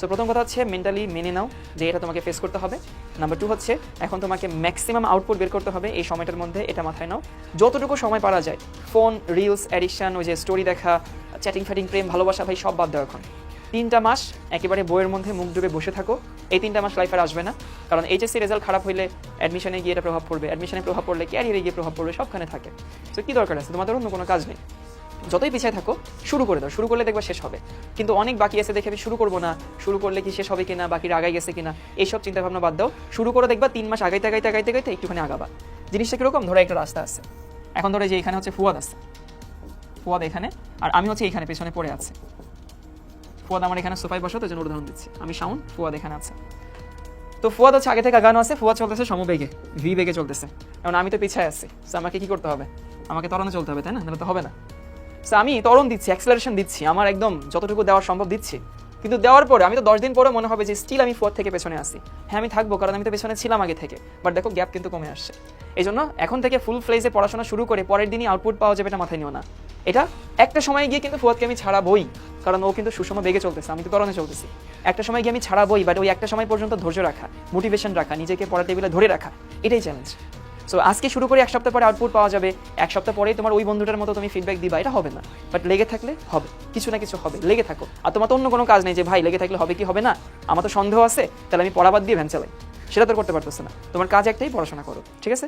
So প্রথম কথা হচ্ছে মেন্টালি মেনে নাও যে এটা তোমাকে ফেস করতে হবে। নাম্বার 2 হচ্ছে এখন তোমাকে ম্যাক্সিমাম আউটপুট বের করতে হবে এই সময়টার মধ্যে, এটা মাথায় নাও। যতটুকু সময় পারা যায় ফোন, রিলস, অ্যাডিকশন, ওই যে স্টোরি দেখা, চ্যাটিং ফ্যাটিং, প্রেম, ভালোবাসা, ভাই সব বাদ দাও এখন। 3টা মাস একেবারে বইয়ের মধ্যে মুখ ডুবে বসে থাকো। এই 3টা মাস লাইফে আসবে না, কারণ এইচএসসি রেজাল্ট খারাপ হইলে অ্যাডমিশনে গিয়ে এটা প্রভাব পড়বে, অ্যাডমিশনে প্রভাব পড়লে ক্যারিয়ারে গিয়ে প্রভাব পড়বে, সবখানে থাকে। সো কী দরকার আছে, তোমাদের অন্য কোনো কাজ নেই। যতই পিছিয়ে থাকো শুরু করে দাও, শুরু করলে দেখবা শেষ হবে। কিন্তু অনেক বাকি আছে দেখে আমি শুরু করবো না, শুরু করলে কি শেষ হবে কিনা, বাকিরা আগাই গেছে কিনা, এইসব চিন্তাভাবনা বাদ দাও। শুরু করে দেখবা 3 মাস আগাইতে আগাইতে আগাইতে আগাইতে একটুখানি আগাবা। জিনিসটা কীরকম, ধরো একটা রাস্তা আছে, এখন ধরো যে এখানে হচ্ছে ফুয়াদ আছে, ফুয়াদ এখানে, আর আমি হচ্ছে এইখানে পেছনে পড়ে আছে। ফুয়াদ আমার এখানে সোফায় বসা, তো জন্য উদাহরণ দিচ্ছি, আমি শাওন, ফুয়াদ এখানে আছে। তো ফুয়াদ হচ্ছে আগে থেকে আগানো আছে, ফুয়াদ চলতেছে সমবেগে, ভি বেগে চলতেছে। এখন আমি তো পিছায় আছি, সো আমাকে কি করতে হবে, আমাকে ত্বরণে চলতে হবে, তাই না? নাহলে তো হবে না। সো আমি ত্বরণ দিচ্ছি, অ্যাক্সেলারেশন দিচ্ছি, আমার একদম যতটুকু দেওয়া সম্ভব দিচ্ছি। কিন্তু দেওয়ার পরে আমি তো 10 দিন পরে মনে হবে যে স্টিল আমি ফুয়াদ থেকে পেছনে আসি। হ্যাঁ আমি থাকবো, কারণ আমি তো পেছনে ছিলাম আগে থেকে, বাট দেখো গ্যাপ কিন্তু কমে আসছে। এই জন্য এখন থেকে ফুল ফ্লেজে পড়াশোনা শুরু করে পরের দিনই আউটপুট পাওয়া যাবে এটা মাথায় নিও না। এটা একটা সময় গিয়ে কিন্তু ফুয়াদকে আমি ছাড়াবই, কারণ ও কিন্তু সুষম বেগে চলতেছে, আমি তো ত্বরণে চলতেছি। একটা সময় গিয়ে আমি ছাড়াবই, বাট ওই একটা সময় পর্যন্ত ধৈর্য রাখা, মোটিভেশন রাখা, নিজেকে পড়ার টেবিলে ধরে রাখা, এটাই চ্যালেঞ্জ। সো আজকে শুরু করে 1 সপ্তাহ পরে আউটপুট পাওয়া যাবে, 1 সপ্তাহ পরেই তোমার ওই বন্ধুটার মতো তুমি ফিডব্যাক দিবা, এটা হবে না। বাট লেগে থাকলে হবে, কিছু না কিছু হবে, লেগে থাকো। আর তোমার তো অন্য কোনো কাজ নেই যে ভাই লেগে থাকলে হবে কি হবে না, আমার তো সন্দেহ আছে, তাহলে আমি পড়া বাদ দিয়ে ভ্যান চালাই, সেটা তো করতে পারতেছে না। তোমার কাজ একটাই, পড়াশোনা করো, ঠিক আছে?